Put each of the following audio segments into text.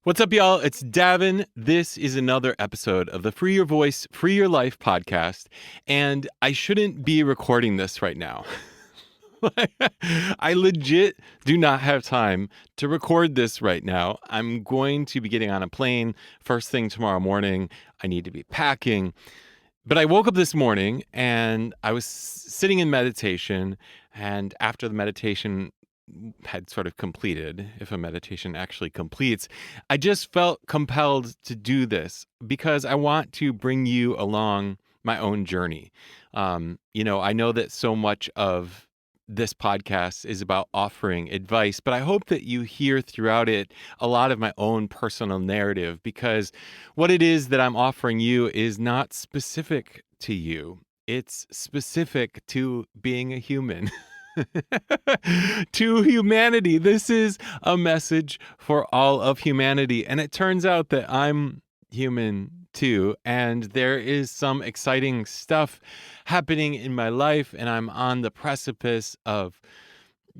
What's up, y'all? It's Davin. This is another episode of the Free Your Voice, Free Your Life podcast. And I shouldn't be recording this right now. I legit do not have time to record this right now. I'm going to be getting on a plane first thing tomorrow morning. I need to be packing. But I woke up this morning and I was sitting in meditation. And after the meditation had sort of completed, if a meditation actually completes, I just felt compelled to do this because I want to bring you along my own journey. I know that so much of this podcast is about offering advice, but I hope that you hear throughout it a lot of my own personal narrative, because what it is that I'm offering you is not specific to you. It's specific to being a human. To humanity. This is a message for all of humanity. And it turns out that I'm human too. And there is some exciting stuff happening in my life. And I'm on the precipice of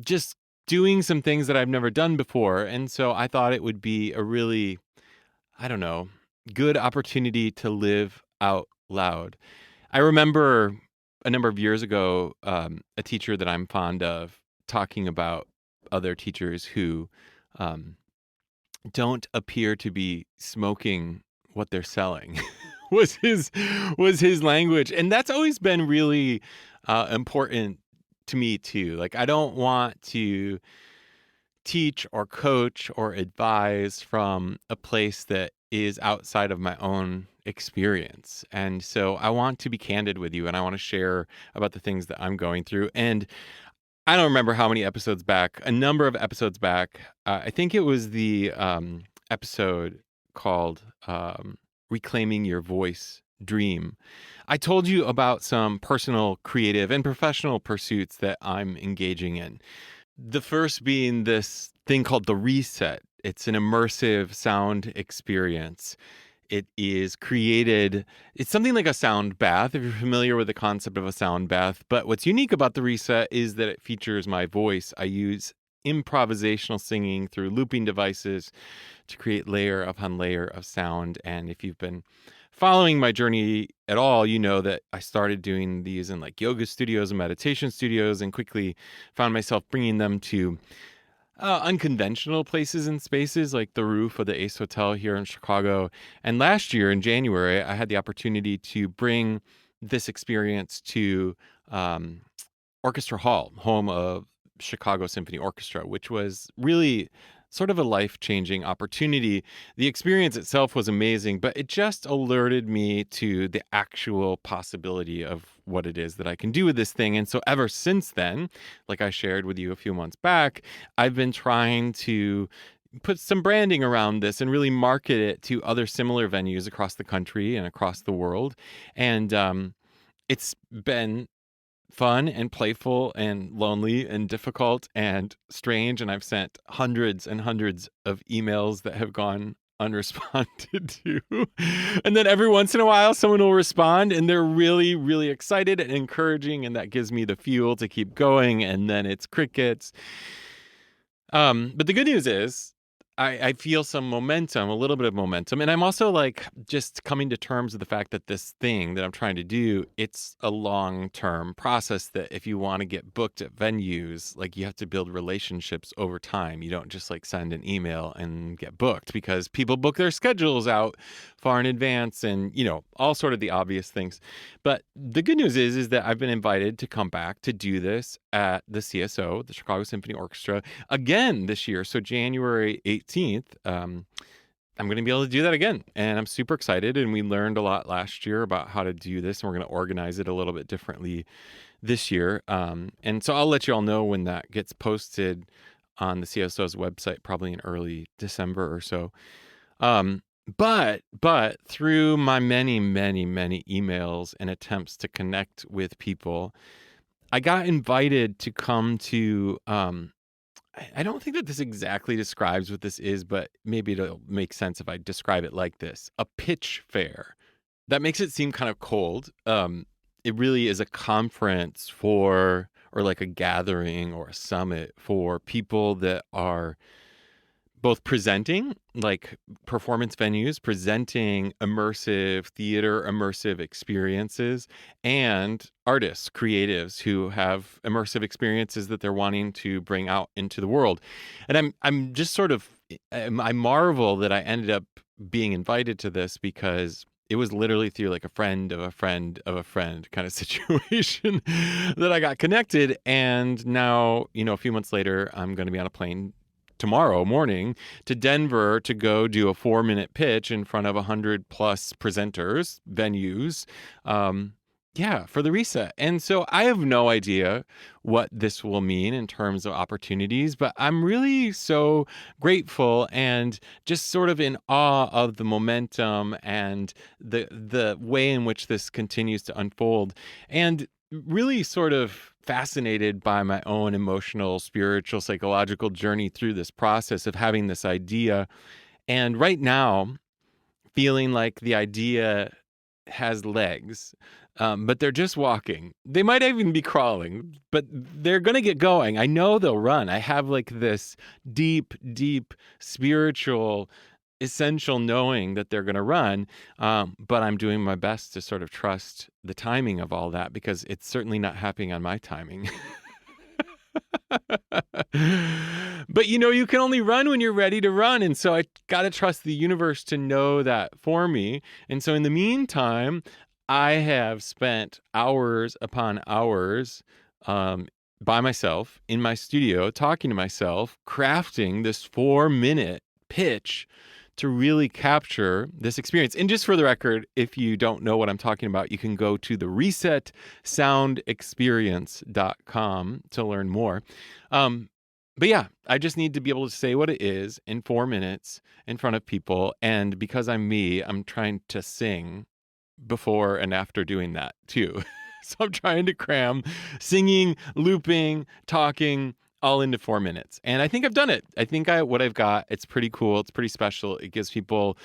just doing some things that I've never done before. And so I thought it would be a really, I don't know, good opportunity to live out loud. I remember a number of years ago, a teacher that I'm fond of talking about other teachers who um, don't appear to be smoking what they're selling. was his language, and that's always been really important to me too. Like, I don't want to teach or coach or advise from a place that is outside of my own experience. And so I want to be candid with you, and I want to share about the things that I'm going through. And I don't remember how many episodes back, a number of episodes back, I think it was the episode called Reclaiming Your Voice Dream. I told you about some personal, creative, and professional pursuits that I'm engaging in. The first being this thing called the Reset. It's an immersive sound experience. It is created, it's something like a sound bath, if you're familiar with the concept of a sound bath. But what's unique about the Reset is that it features my voice. I use improvisational singing through looping devices to create layer upon layer of sound. And if you've been following my journey at all, you know that I started doing these in like yoga studios and meditation studios, and quickly found myself bringing them to unconventional places and spaces like the roof of the Ace Hotel here in Chicago. And last year in January, I had the opportunity to bring this experience to Orchestra Hall, home of Chicago Symphony Orchestra, which was really sort of a life-changing opportunity. The experience itself was amazing, but it just alerted me to the actual possibility of what it is that I can do with this thing. And so ever since then, like I shared with you a few months back, I've been trying to put some branding around this and really market it to other similar venues across the country and across the world. And it's been fun and playful and lonely and difficult and strange. And I've sent hundreds and hundreds of emails that have gone unresponded to. And then every once in a while, someone will respond and they're really, really excited and encouraging. And that gives me the fuel to keep going. And then it's crickets. But the good news is, I feel some momentum, a little bit of momentum. And I'm also like just coming to terms with the fact that this thing that I'm trying to do, it's a long-term process that if you want to get booked at venues, like you have to build relationships over time. You don't just like send an email and get booked, because people book their schedules out far in advance and, all sort of the obvious things. But the good news is that I've been invited to come back to do this at the CSO, the Chicago Symphony Orchestra, again this year. So January 18th, I'm going to be able to do that again. And I'm super excited. And we learned a lot last year about how to do this. And we're going to organize it a little bit differently this year. And so I'll let you all know when that gets posted on the CSO's website, probably in early December or so. But through my many, many, many emails and attempts to connect with people, I got invited to come to, I don't think that this exactly describes what this is, but maybe it'll make sense if I describe it like this: a pitch fair. That makes it seem kind of cold. It really is a conference or like a gathering or a summit for people that are both presenting, like performance venues, presenting immersive theater, immersive experiences, and artists, creatives who have immersive experiences that they're wanting to bring out into the world. And I'm just sort of I marvel that I ended up being invited to this because it was literally through like a friend of a friend of a friend kind of situation that I got connected. And now, a few months later, I'm going to be on a plane tomorrow morning to Denver to go do a 4-minute pitch in front of 100 plus presenters, venues. Yeah, for the reset. And so I have no idea what this will mean in terms of opportunities, but I'm really so grateful and just sort of in awe of the momentum and the way in which this continues to unfold. And really sort of fascinated by my own emotional, spiritual, psychological journey through this process of having this idea. And right now, feeling like the idea has legs, but they're just walking. They might even be crawling, but they're going to get going. I know they'll run. I have like this deep, deep spiritual, essential knowing that they're going to run. But I'm doing my best to sort of trust the timing of all that because it's certainly not happening on my timing. But you can only run when you're ready to run. And so I got to trust the universe to know that for me. And so in the meantime, I have spent hours upon hours by myself in my studio, talking to myself, crafting this 4-minute pitch to really capture this experience. And just for the record, if you don't know what I'm talking about, you can go to the resetsoundexperience.com to learn more. But yeah, I just need to be able to say what it is in 4 minutes in front of people. And because I'm me, I'm trying to sing before and after doing that too. So I'm trying to cram singing, looping, talking, all into 4 minutes. And I think I've done it. I think what I've got, it's pretty cool. It's pretty special. It gives people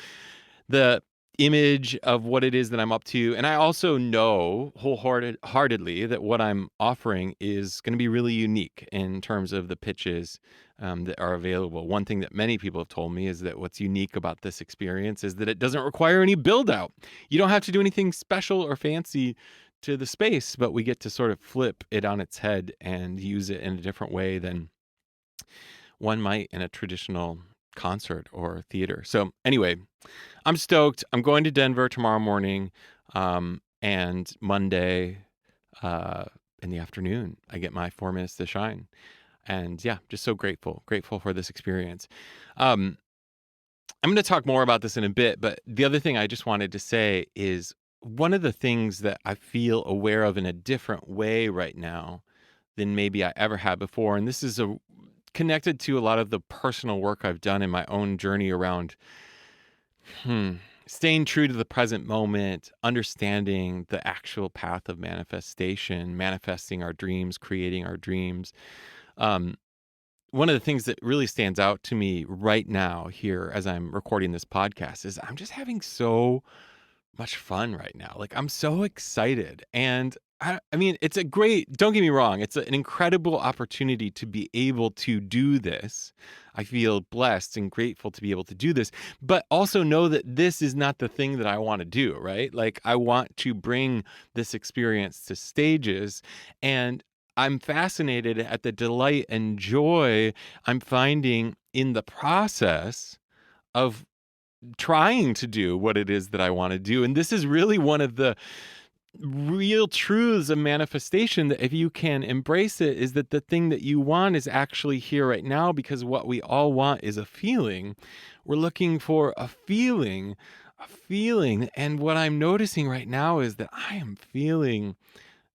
the image of what it is that I'm up to. And I also know wholeheartedly that what I'm offering is going to be really unique in terms of the pitches that are available. One thing that many people have told me is that what's unique about this experience is that it doesn't require any build out. You don't have to do anything special or fancy to the space, but we get to sort of flip it on its head and use it in a different way than one might in a traditional concert or theater. So anyway, I'm stoked. I'm going to Denver tomorrow morning, and Monday in the afternoon, I get my 4 minutes to shine. And yeah, just so grateful for this experience. I'm going to talk more about this in a bit, but the other thing I just wanted to say is one of the things that I feel aware of in a different way right now than maybe I ever had before. And this is connected to a lot of the personal work I've done in my own journey around staying true to the present moment, understanding the actual path of manifestation, manifesting our dreams, creating our dreams. One of the things that really stands out to me right now here as I'm recording this podcast is I'm just having so much fun right now. Like I'm so excited. And I mean, don't get me wrong, it's an incredible opportunity to be able to do this. I feel blessed and grateful to be able to do this, but also know that this is not the thing that I want to do, right? Like I want to bring this experience to stages, and I'm fascinated at the delight and joy I'm finding in the process of trying to do what it is that I want to do. And this is really one of the real truths of manifestation, that if you can embrace it, is that the thing that you want is actually here right now, because what we all want is a feeling. We're looking for a feeling. And what I'm noticing right now is that I am feeling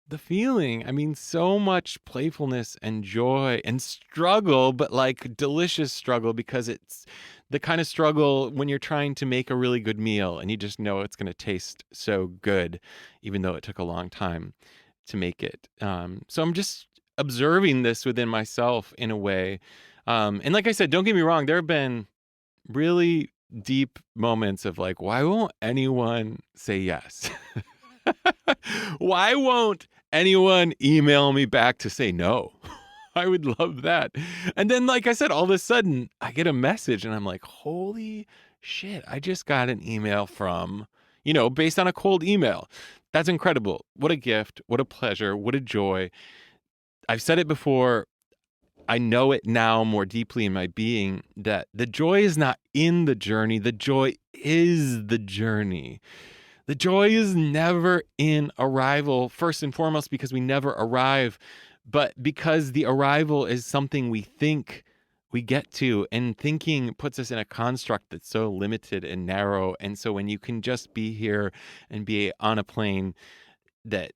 the feeling. I mean, so much playfulness and joy and struggle, but like delicious struggle, because it's the kind of struggle when you're trying to make a really good meal and you just know it's going to taste so good, even though it took a long time to make it. So I'm just observing this within myself in a way. And like I said, don't get me wrong, there have been really deep moments of like, why won't anyone say yes? Why won't anyone email me back to say no? I would love that. And then, like I said, all of a sudden I get a message and I'm like, holy shit, I just got an email from, based on a cold email. That's incredible. What a gift. What a pleasure. What a joy. I've said it before. I know it now more deeply in my being that the joy is not in the journey. The joy is the journey. The joy is never in arrival, first and foremost, because we never arrive, but because the arrival is something we think we get to, and thinking puts us in a construct that's so limited and narrow. And so when you can just be here and be on a plane that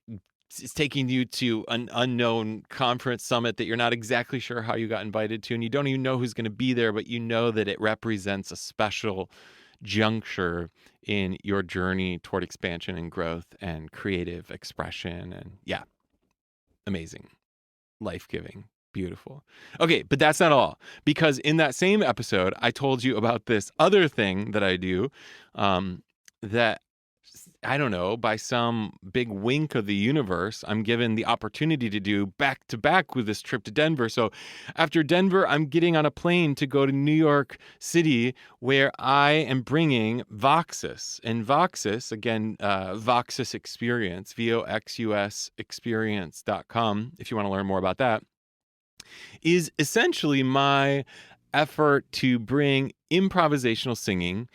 is taking you to an unknown conference summit that you're not exactly sure how you got invited to, and you don't even know who's going to be there, but you know that it represents a special juncture in your journey toward expansion and growth and creative expression. And yeah, amazing, life-giving, beautiful. Okay, but that's not all, because in that same episode, I told you about this other thing that I do that, I don't know, by some big wink of the universe, I'm given the opportunity to do back to back with this trip to Denver. So after Denver, I'm getting on a plane to go to New York City, where I am bringing Voxus. And Voxus, again, Voxus Experience, VOXUS experience.com, if you want to learn more about that, is essentially my effort to bring improvisational singing,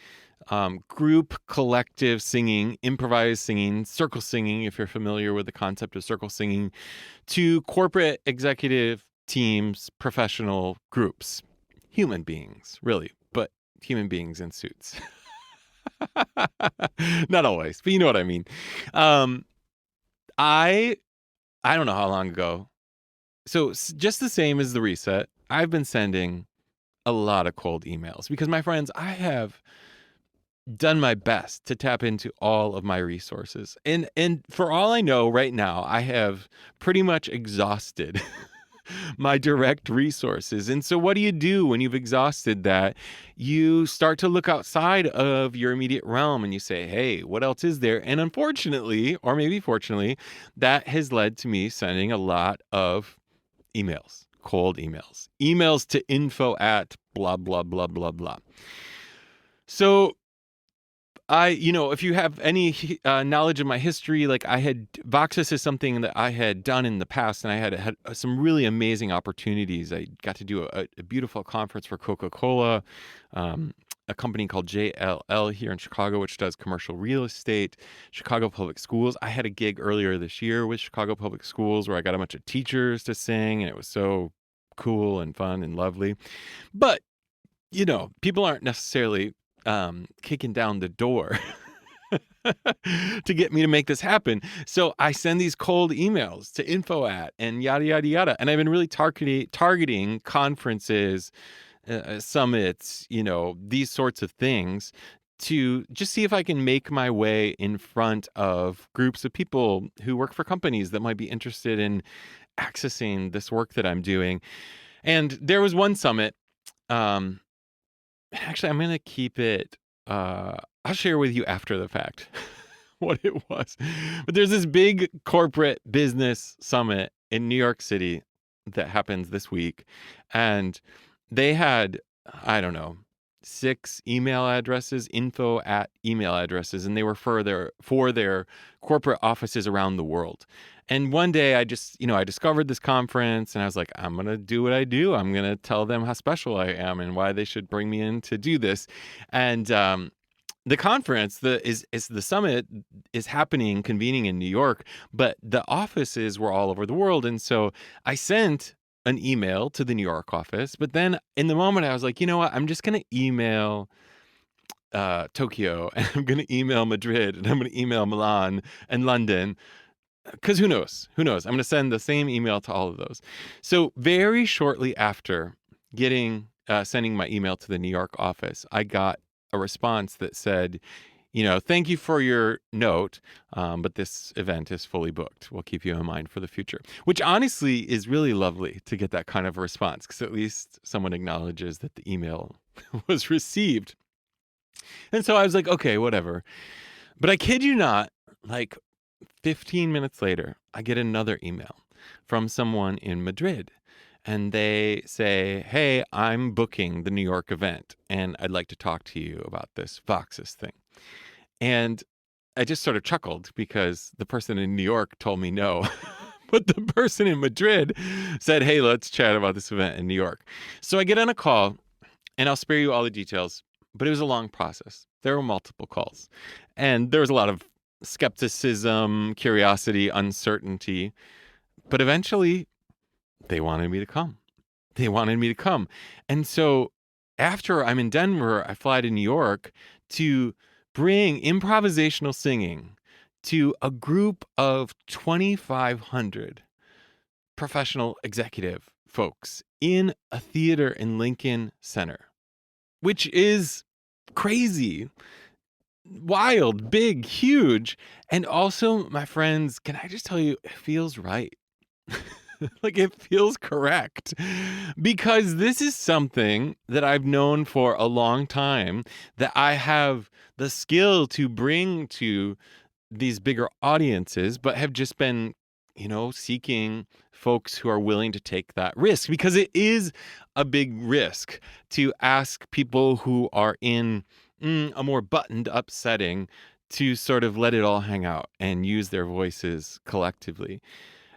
group collective singing, improvised singing, circle singing, if you're familiar with the concept of circle singing, to corporate executive teams, professional groups, human beings, really, but human beings in suits. Not always, but you know what I mean. I don't know how long ago. So just the same as the reset, I've been sending a lot of cold emails because, my friends, I have done my best to tap into all of my resources. And for all I know right now, I have pretty much exhausted my direct resources. And so what do you do when you've exhausted that? You start to look outside of your immediate realm and you say, hey, what else is there? And unfortunately, or maybe fortunately, that has led to me sending a lot of emails, cold emails to info at blah, blah, blah, blah, blah. So if you have any knowledge of my history, like Voxus is something that I had done in the past, and I had some really amazing opportunities. I got to do a beautiful conference for Coca-Cola, a company called JLL here in Chicago, which does commercial real estate, Chicago Public Schools. I had a gig earlier this year with Chicago Public Schools where I got a bunch of teachers to sing, and it was so cool and fun and lovely. But, people aren't necessarily kicking down the door to get me to make this happen. So I send these cold emails to info at and yada, yada, yada. And I've been really targeting conferences, summits, these sorts of things to just see if I can make my way in front of groups of people who work for companies that might be interested in accessing this work that I'm doing. And there was one summit, actually, I'm going to keep it, I'll share with you after the fact what it was. But there's this big corporate business summit in New York City that happens this week. And they had, I don't know, 6 email addresses, info at email addresses, and they were for their corporate offices around the world. And one day I just, I discovered this conference and I was like, I'm going to do what I do. I'm going to tell them how special I am and why they should bring me in to do this. And the conference, the summit is convening in New York, but the offices were all over the world. And so I sent an email to the New York office, but then in the moment I was like, you know what, I'm just going to email Tokyo, and I'm going to email Madrid, and I'm going to email Milan and London, because who knows? I'm going to send the same email to all of those. So very shortly after sending my email to the New York office, I got a response that said, thank you for your note, but this event is fully booked. We'll keep you in mind for the future, which honestly is really lovely to get that kind of a response, because at least someone acknowledges that the email was received. And so I was like, okay, whatever. But I kid you not, like 15 minutes later, I get another email from someone in Madrid. and they say, "Hey, I'm booking the New York event, and I'd like to talk to you about this Voxus thing." And I just sort of chuckled because the person in New York told me no. But the person in Madrid said, "Hey, let's chat about this event in New York." So I get on a call, and I'll spare you all the details, but it was a long process. There were multiple calls, and there was a lot of skepticism, curiosity, uncertainty. But eventually, they wanted me to come. They wanted me to come. And so after I'm in Denver, I fly to New York to bring improvisational singing to a group of 2,500 professional executive folks in a theater in Lincoln Center, which is crazy, wild, big, huge. And also, my friends, can I just tell you, it feels right. Like it feels correct because this is something that I've known for a long time, that I have the skill to bring to these bigger audiences, but have just been, seeking folks who are willing to take that risk, because it is a big risk to ask people who are in a more buttoned up setting to sort of let it all hang out and use their voices collectively.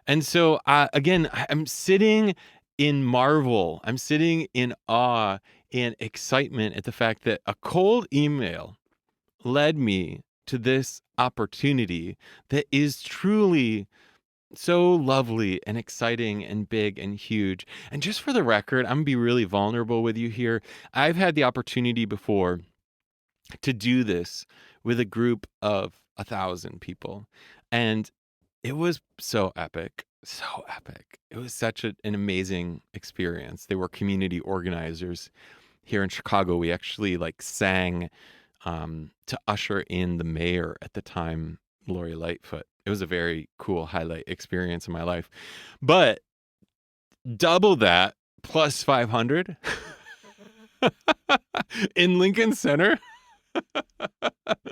And so, again, I'm sitting in marvel. I'm sitting in awe and excitement at the fact that a cold email led me to this opportunity that is truly so lovely and exciting and big and huge. And just for the record, I'm going to be really vulnerable with you here. I've had the opportunity before to do this with a group of 1,000 people. And it was so epic, so epic. It was such an amazing experience. They were community organizers here in Chicago. We actually sang to usher in the mayor at the time, Lori Lightfoot. It was a very cool highlight experience in my life. But double that plus 500 in Lincoln Center.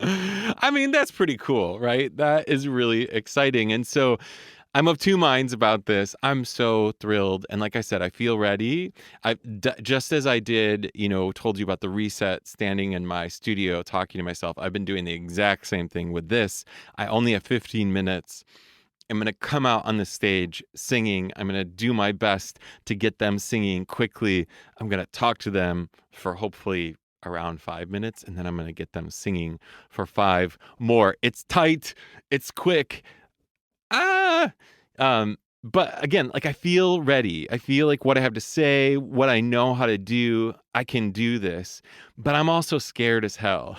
I mean, that's pretty cool, right? That is really exciting. And so I'm of two minds about this. I'm so thrilled. And like I said, I feel ready. Just as I did, told you about the reset, standing in my studio, talking to myself, I've been doing the exact same thing with this. I only have 15 minutes. I'm going to come out on the stage singing. I'm going to do my best to get them singing quickly. I'm going to talk to them for hopefully around 5 minutes, and then I'm going to get them singing for 5 more. It's tight. It's quick. But again, I feel ready. I feel like what I have to say, what I know how to do, I can do this. But I'm also scared as hell.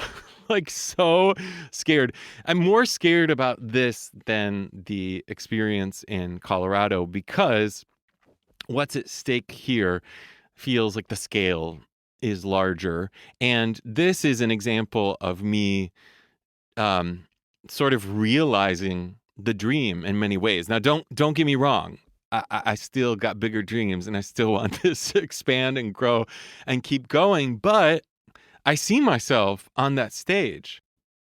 So scared. I'm more scared about this than the experience in Colorado, because what's at stake here feels like the scale is larger. And this is an example of me sort of realizing the dream in many ways. Now, don't get me wrong. I still got bigger dreams, and I still want this to expand and grow and keep going. But I see myself on that stage.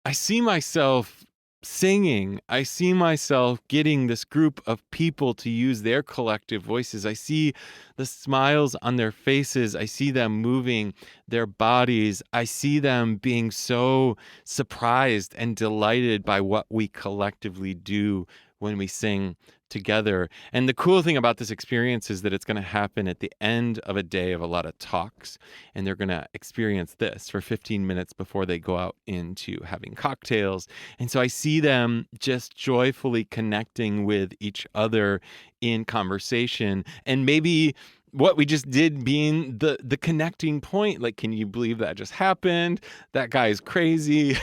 I see myself singing. I see myself getting this group of people to use their collective voices. I see the smiles on their faces. I see them moving their bodies. I see them being so surprised and delighted by what we collectively do when we sing together. And the cool thing about this experience is that it's going to happen at the end of a day of a lot of talks, and they're going to experience this for 15 minutes before they go out into having cocktails. And so I see them just joyfully connecting with each other in conversation, and maybe what we just did being the connecting point. Can you believe that just happened? That guy is crazy.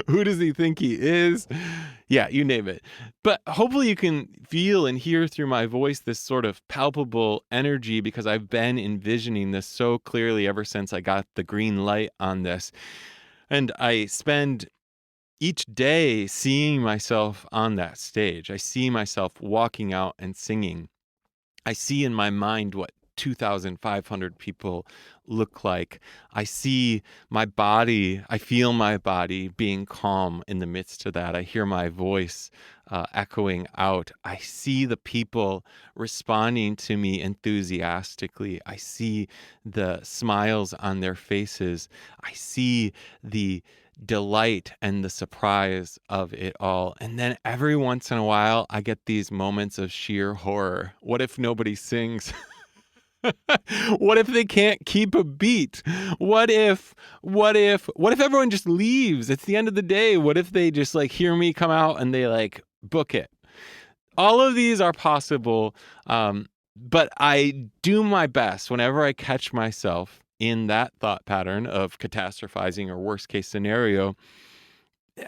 Who does he think he is? Yeah, you name it. But hopefully you can feel and hear through my voice this sort of palpable energy, because I've been envisioning this so clearly ever since I got the green light on this. And I spend each day seeing myself on that stage. I see myself walking out and singing. I see in my mind what 2,500 people look like. I see my body, I feel my body being calm in the midst of that. I hear my voice echoing out. I see the people responding to me enthusiastically. I see the smiles on their faces. I see the delight and the surprise of it all. And then every once in a while, I get these moments of sheer horror. What if nobody sings? What if they can't keep a beat? What if everyone just leaves? It's the end of the day. What if they just like hear me come out and they like book it? All of these are possible. But I do my best whenever I catch myself in that thought pattern of catastrophizing or worst case scenario,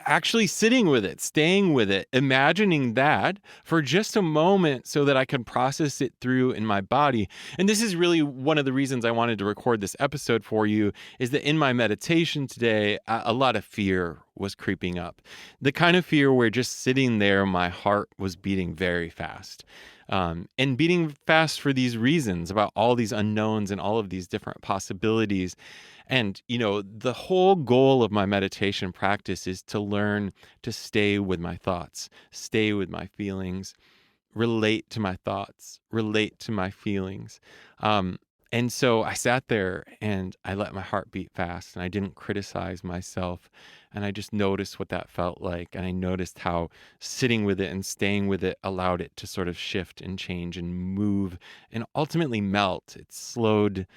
actually sitting with it, staying with it, imagining that for just a moment so that I can process it through in my body. And this is really one of the reasons I wanted to record this episode for you, is that in my meditation today, a lot of fear was creeping up. The kind of fear where just sitting there, my heart was beating very fast. And beating fast for these reasons about all these unknowns and all of these different possibilities. And, the whole goal of my meditation practice is to learn to stay with my thoughts, stay with my feelings, relate to my thoughts, relate to my feelings. And so I sat there and I let my heart beat fast and I didn't criticize myself. And I just noticed what that felt like. And I noticed how sitting with it and staying with it allowed it to sort of shift and change and move and ultimately melt. It slowed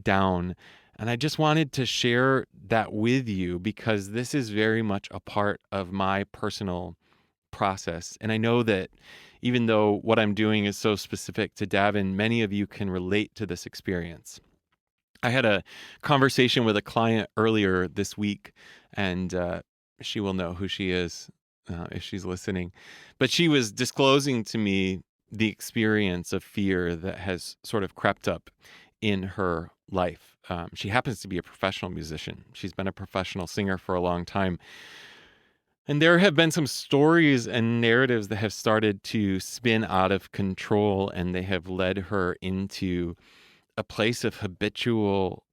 down. And I just wanted to share that with you because this is very much a part of my personal process. And I know that even though what I'm doing is so specific to Davin, many of you can relate to this experience. I had a conversation with a client earlier this week, and she will know who she is if she's listening. But she was disclosing to me the experience of fear that has sort of crept up in her life. She happens to be a professional musician. She's been a professional singer for a long time. And there have been some stories and narratives that have started to spin out of control, and they have led her into a place of habitual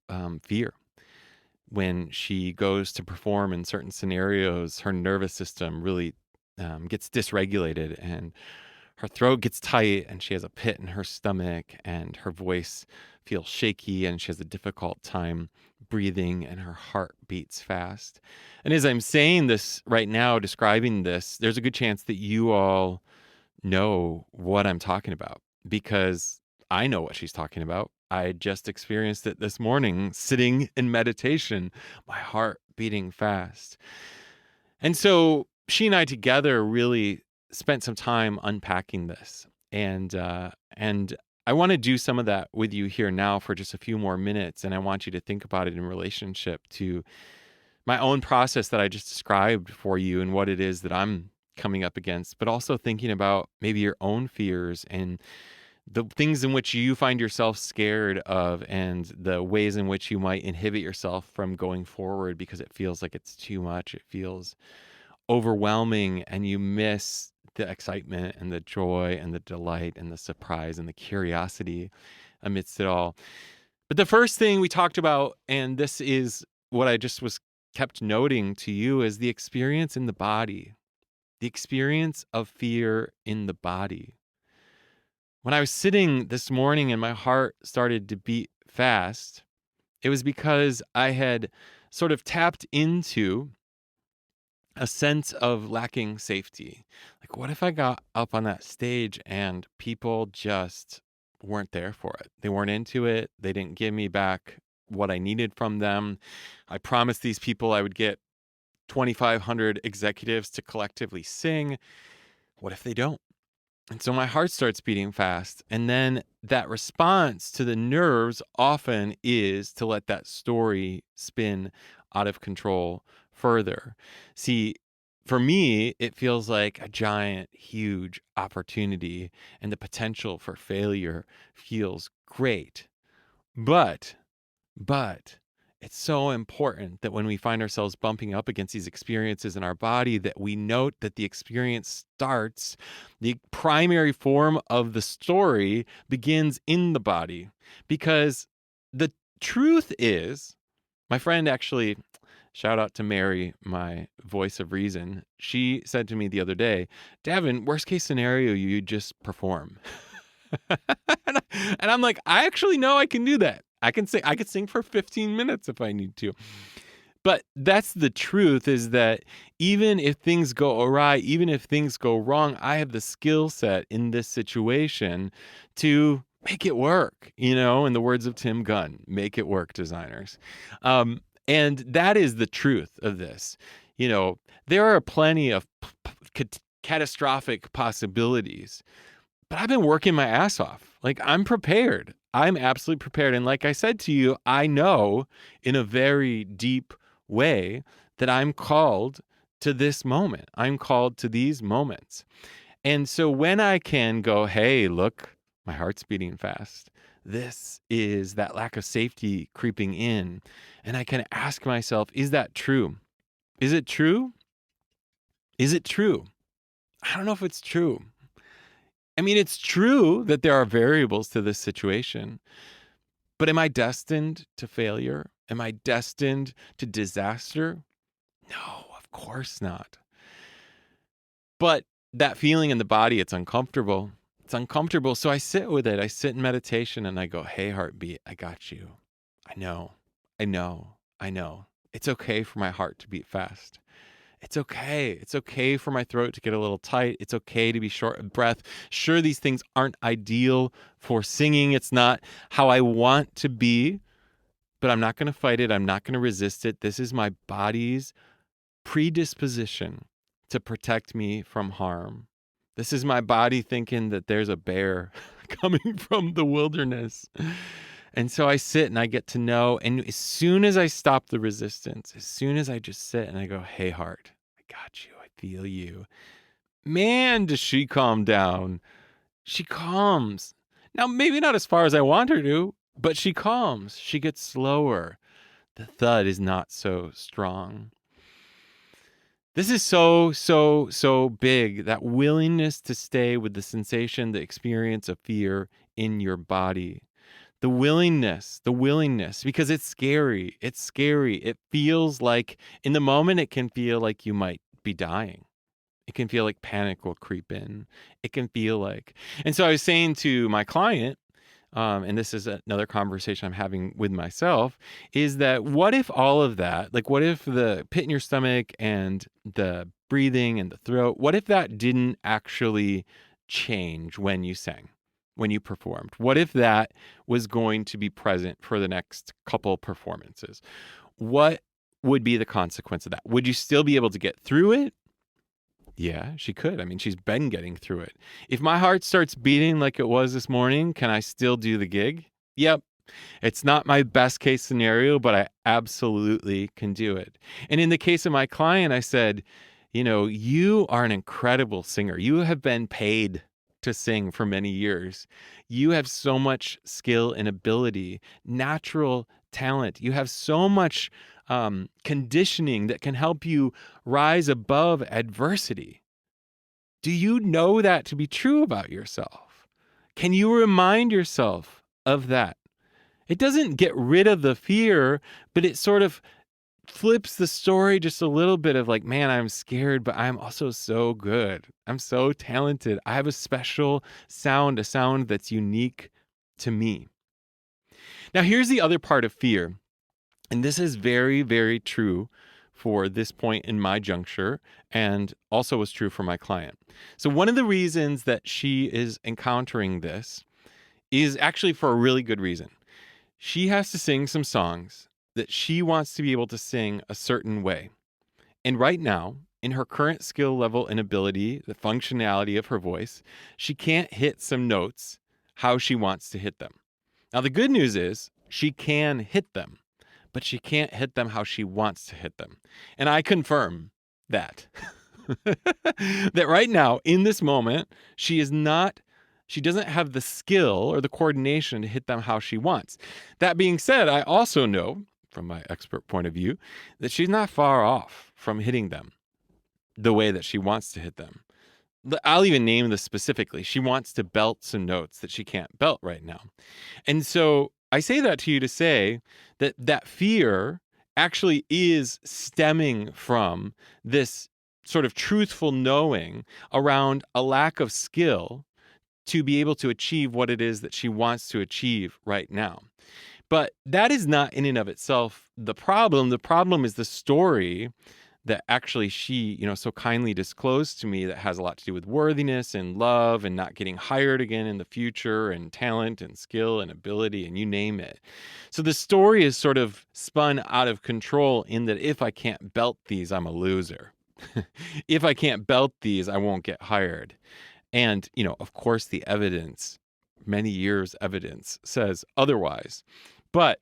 fear. When she goes to perform in certain scenarios, her nervous system really gets dysregulated and her throat gets tight and she has a pit in her stomach and her voice feels shaky and she has a difficult time breathing and her heart beats fast. And as I'm saying this right now, describing this, there's a good chance that you all know what I'm talking about because I know what she's talking about. I just experienced it this morning, sitting in meditation, my heart beating fast. And so she and I together really spent some time unpacking this. And I want to do some of that with you here now for just a few more minutes. And I want you to think about it in relationship to my own process that I just described for you and what it is that I'm coming up against, but also thinking about maybe your own fears and the things in which you find yourself scared of and the ways in which you might inhibit yourself from going forward because it feels like it's too much. It feels overwhelming and you miss the excitement and the joy and the delight and the surprise and the curiosity amidst it all. But the first thing we talked about, and this is what I just was kept noting to you, is the experience in the body, the experience of fear in the body. When I was sitting this morning and my heart started to beat fast, it was because I had sort of tapped into a sense of lacking safety. Like, what if I got up on that stage and people just weren't there for it? They weren't into it. They didn't give me back what I needed from them. I promised these people I would get 2,500 executives to collectively sing. What if they don't? And so my heart starts beating fast. And then that response to the nerves often is to let that story spin out of control further. See, for me, it feels like a giant, huge opportunity, and the potential for failure feels great. But It's so important that when we find ourselves bumping up against these experiences in our body, that we note that the experience starts, the primary form of the story begins in the body. Because the truth is, my friend actually, shout out to Mary, my voice of reason. She said to me the other day, Davin, worst case scenario, you just perform. And I'm like, I actually know I can do that. I could sing for 15 minutes if I need to. But that's the truth, is that even if things go awry, even if things go wrong, I have the skill set in this situation to make it work, in the words of Tim Gunn, make it work, designers. And that is the truth of this. There are plenty of catastrophic possibilities, but I've been working my ass off. Like, I'm prepared. I'm absolutely prepared. And like I said to you, I know in a very deep way that I'm called to this moment. I'm called to these moments. And so when I can go, hey, look, my heart's beating fast. This is that lack of safety creeping in. And I can ask myself, is that true? Is it true? Is it true? I don't know if it's true. I mean, it's true that there are variables to this situation, but am I destined to failure? Am I destined to disaster? No, of course not. But that feeling in the body, it's uncomfortable. It's uncomfortable. So I sit with it. I sit in meditation and I go, hey, heartbeat, I got you. I know. It's okay for my heart to beat fast. It's okay. It's okay for my throat to get a little tight. It's okay to be short of breath. Sure, these things aren't ideal for singing. It's not how I want to be, but I'm not going to fight it. I'm not going to resist it. This is my body's predisposition to protect me from harm. This is my body thinking that there's a bear coming from the wilderness. And so I sit and I get to know. And as soon as I stop the resistance, as soon as I just sit and I go, hey, heart, I got you. I feel you. Man, does she calm down. She calms. Now, maybe not as far as I want her to, but she calms. She gets slower. The thud is not so strong. This is so big, that willingness to stay with the sensation, the experience of fear in your body. The willingness, because it's scary. It's scary. It feels like, in the moment, it can feel like you might be dying. It can feel like panic will creep in. It can feel like, and so I was saying to my client, and this is another conversation I'm having with myself, is that what if all of that, like what if the pit in your stomach and the breathing and the throat, what if that didn't actually change when you sang? When you performed? What if that was going to be present for the next couple performances? What would be the consequence of that? Would you still be able to get through it? Yeah, she could. I mean, she's been getting through it. If my heart starts beating like it was this morning, can I still do the gig? Yep. It's not my best case scenario, but I absolutely can do it. And in the case of my client, I said, you are an incredible singer. You have been paid to sing for many years. You have so much skill and ability, natural talent. You have so much conditioning that can help you rise above adversity. Do you know that to be true about yourself? Can you remind yourself of that? It doesn't get rid of the fear, but it sort of flips the story just a little bit of like, man, I'm scared, but I'm also so good. I'm so talented. I have a special sound, a sound that's unique to me. Now, here's the other part of fear. And this is very, very true for this point in my juncture, and also was true for my client. So one of the reasons that she is encountering this is actually for a really good reason. She has to sing some songs that she wants to be able to sing a certain way. And right now, in her current skill level and ability, the functionality of her voice, she can't hit some notes how she wants to hit them. Now, the good news is she can hit them, but she can't hit them how she wants to hit them. And I confirm that. That right now, in this moment, she doesn't have the skill or the coordination to hit them how she wants. That being said, I also know from my expert point of view, that she's not far off from hitting them the way that she wants to hit them. I'll even name this specifically. She wants to belt some notes that she can't belt right now. And so I say that to you to say that that fear actually is stemming from this sort of truthful knowing around a lack of skill to be able to achieve what it is that she wants to achieve right now. But that is not in and of itself the problem. The problem is the story that actually she, so kindly disclosed to me that has a lot to do with worthiness and love and not getting hired again in the future and talent and skill and ability and you name it. So the story is sort of spun out of control in that if I can't belt these, I'm a loser. If I can't belt these, I won't get hired. And, of course, the evidence, many years evidence says otherwise. But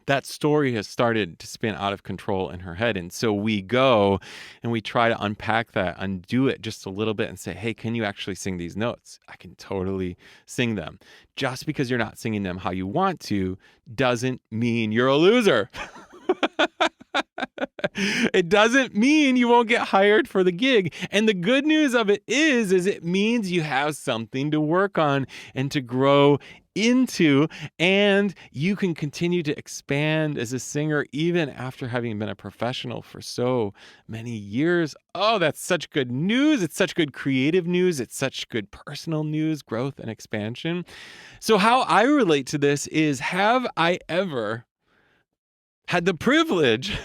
that story has started to spin out of control in her head. And so we go and we try to unpack that, undo it just a little bit and say, hey, can you actually sing these notes? I can totally sing them. Just because you're not singing them how you want to doesn't mean you're a loser. It doesn't mean you won't get hired for the gig. And the good news of it is it means you have something to work on and to grow into, and you can continue to expand as a singer even after having been a professional for so many years. Oh, that's such good news. It's such good creative news. It's such good personal news, growth and expansion. So how I relate to this is, have I ever had the privilege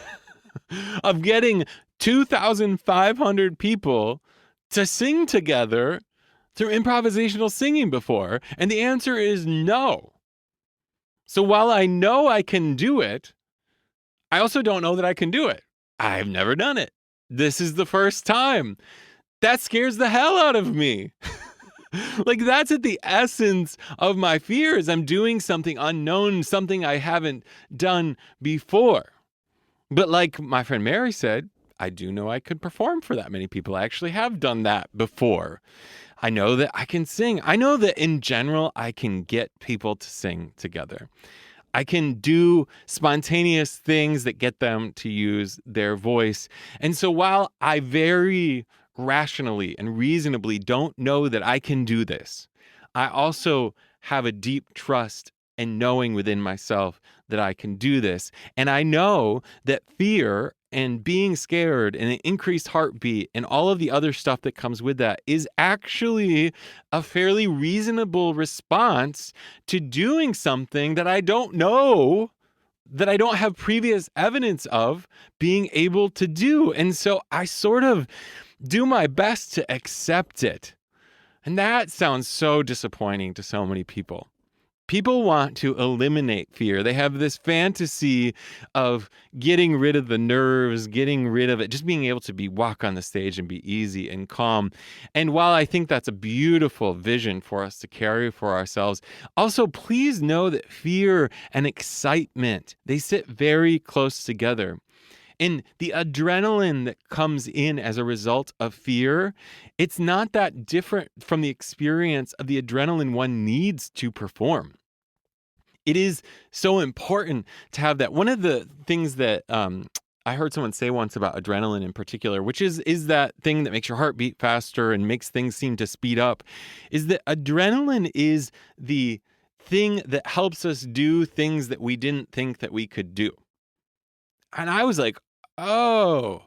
of getting 2,500 people to sing together through improvisational singing before? And the answer is no. So while I know I can do it, I also don't know that I can do it. I've never done it. This is the first time. That scares the hell out of me. Like, that's at the essence of my fears. I'm doing something unknown, something I haven't done before. But like my friend Mary said, I do know I could perform for that many people. I actually have done that before. I know that I can sing. I know that in general, I can get people to sing together. I can do spontaneous things that get them to use their voice. And so while I very rationally and reasonably don't know that I can do this, I also have a deep trust and knowing within myself that I can do this. And I know that fear and being scared and an increased heartbeat and all of the other stuff that comes with that is actually a fairly reasonable response to doing something that I don't know, that I don't have previous evidence of being able to do. And so I sort of do my best to accept it. And that sounds so disappointing to so many people. People want to eliminate fear. They have this fantasy of getting rid of the nerves, getting rid of it, just being able to walk on the stage and be easy and calm. And while I think that's a beautiful vision for us to carry for ourselves, also please know that fear and excitement, they sit very close together. And the adrenaline that comes in as a result of fear, it's not that different from the experience of the adrenaline one needs to perform. It is so important to have that. One of the things that I heard someone say once about adrenaline in particular, which is that thing that makes your heart beat faster and makes things seem to speed up, is that adrenaline is the thing that helps us do things that we didn't think that we could do. And I was like, oh,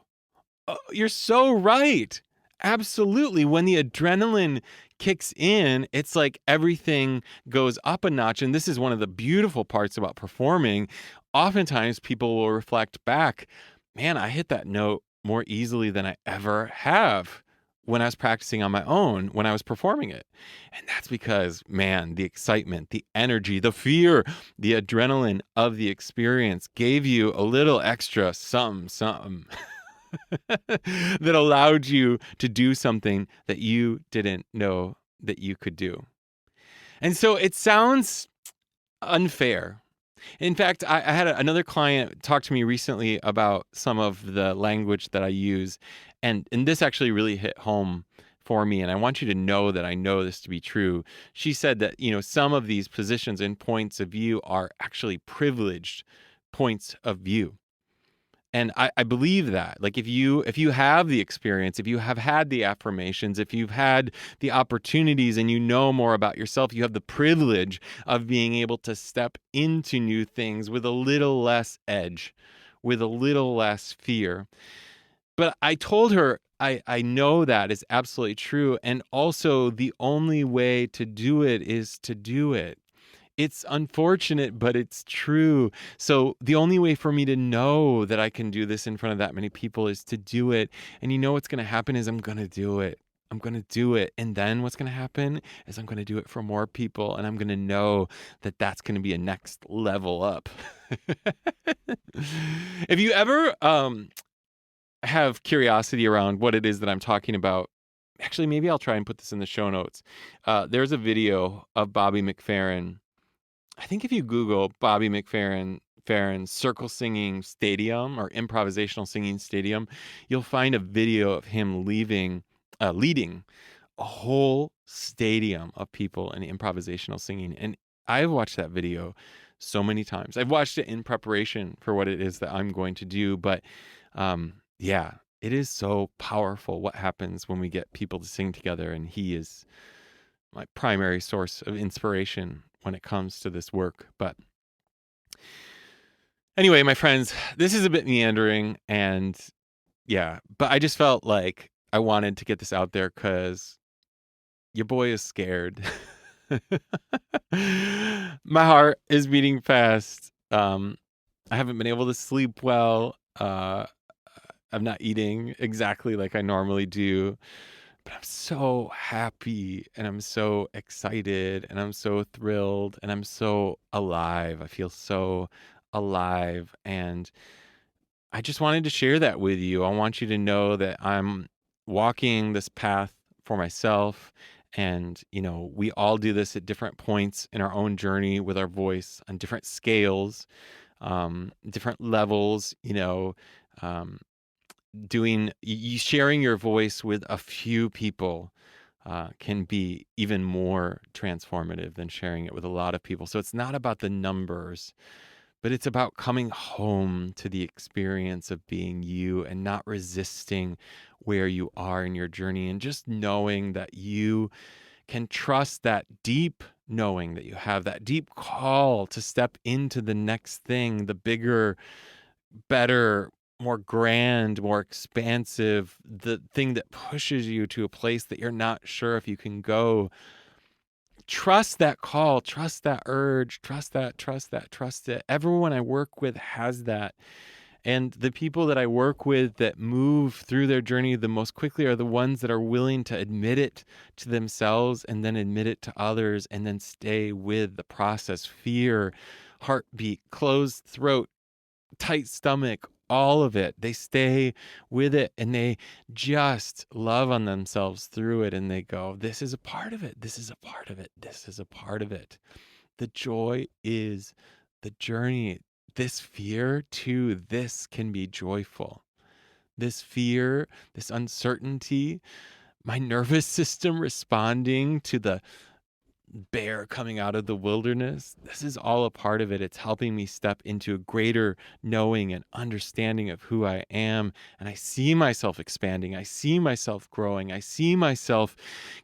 you're so right. Absolutely. When the adrenaline kicks in, it's like everything goes up a notch. And this is one of the beautiful parts about performing. Oftentimes people will reflect back, man, I hit that note more easily than I ever have when I was practicing on my own, when I was performing it. And that's because, man, the excitement, the energy, the fear, the adrenaline of the experience gave you a little extra something that allowed you to do something that you didn't know that you could do. And so it sounds unfair. In fact, I had another client talk to me recently about some of the language that I use, and this actually really hit home for me, and I want you to know that I know this to be true. She said that, some of these positions and points of view are actually privileged points of view. And I believe that, like, if you have the experience, if you have had the affirmations, if you've had the opportunities and you know more about yourself, you have the privilege of being able to step into new things with a little less edge, with a little less fear. But I told her, I know that is absolutely true. And also, the only way to do it is to do it. It's unfortunate, but it's true. So the only way for me to know that I can do this in front of that many people is to do it. And you know what's going to happen is I'm going to do it. I'm going to do it. And then what's going to happen is I'm going to do it for more people. And I'm going to know that that's going to be a next level up. If you ever have curiosity around what it is that I'm talking about, actually, maybe I'll try and put this in the show notes. There's a video of Bobby McFerrin. I think if you Google Bobby McFerrin's circle singing stadium or improvisational singing stadium, you'll find a video of him leading a whole stadium of people in improvisational singing. And I've watched that video so many times. I've watched it in preparation for what it is that I'm going to do. But yeah, it is so powerful what happens when we get people to sing together. And he is my primary source of inspiration when it comes to this work. But anyway, my friends, this is a bit meandering, and yeah, but I just felt like I wanted to get this out there because your boy is scared. My heart is beating fast. I haven't been able to sleep well. I'm not eating exactly like I normally do. But I'm so happy and I'm so excited and I'm so thrilled and I'm so alive. I feel so alive. And I just wanted to share that with you. I want you to know that I'm walking this path for myself. And, you know, we all do this at different points in our own journey with our voice on different scales, different levels, um, doing you sharing your voice with a few people can be even more transformative than sharing it with a lot of people. So it's not about the numbers, but it's about coming home to the experience of being you and not resisting where you are in your journey, and just knowing that you can trust that deep knowing that you have that deep call to step into the next thing, the bigger, better, more grand, more expansive, the thing that pushes you to a place that you're not sure if you can go. Trust that call, trust that urge, trust it. Everyone I work with has that. And the people that I work with that move through their journey the most quickly are the ones that are willing to admit it to themselves and then admit it to others and then stay with the process. Fear, heartbeat, closed throat, tight stomach, all of it. They stay with it and they just love on themselves through it. And they go, this is a part of it. This is a part of it. This is a part of it. The joy is the journey. This fear too, this can be joyful. This fear, this uncertainty, my nervous system responding to the bear coming out of the wilderness. This is all a part of it. It's helping me step into a greater knowing and understanding of who I am. And I see myself expanding. I see myself growing. I see myself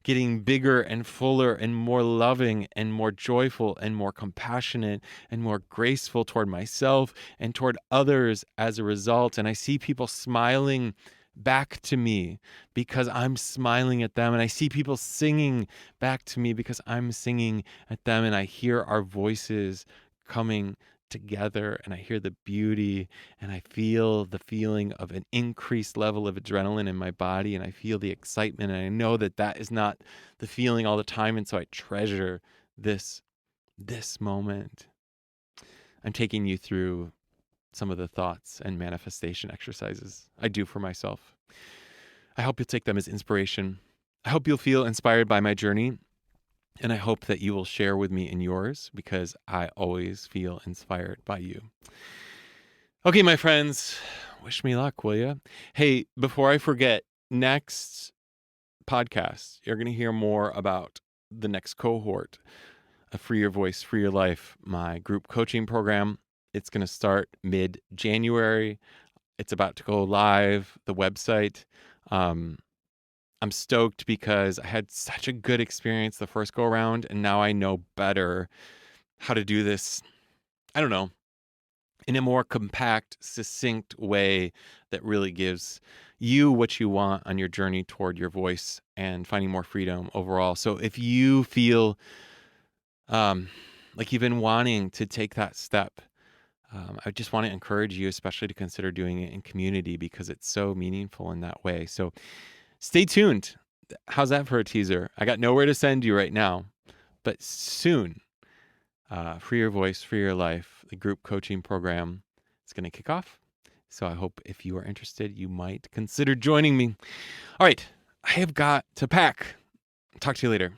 getting bigger and fuller and more loving and more joyful and more compassionate and more graceful toward myself and toward others as a result. And I see people smiling back to me because I'm smiling at them, and I see people singing back to me because I'm singing at them, and I hear our voices coming together, and I hear the beauty, and I feel the feeling of an increased level of adrenaline in my body, and I feel the excitement, and I know that that is not the feeling all the time, and so I treasure this moment. I'm taking you through some of the thoughts and manifestation exercises I do for myself. I hope you'll take them as inspiration. I hope you'll feel inspired by my journey, and I hope that you will share with me in yours, because I always feel inspired by you. Okay, my friends, wish me luck, will you? Hey, before I forget, next podcast, you're going to hear more about the next cohort of Free Your Voice, Free Your Life, my group coaching program. It's going to start mid-January. It's about to go live, the website. Um, I'm stoked because I had such a good experience the first go around, and now I know better how to do this. I don't know, in a more compact, succinct way that really gives you what you want on your journey toward your voice and finding more freedom overall. So if you feel um, like you've been wanting to take that step, I just want to encourage you, especially to consider doing it in community because it's so meaningful in that way. So stay tuned. How's that for a teaser? I got nowhere to send you right now, but soon, Free Your Voice, Free Your Life, the group coaching program is going to kick off. So I hope if you are interested, you might consider joining me. All right, I have got to pack. Talk to you later.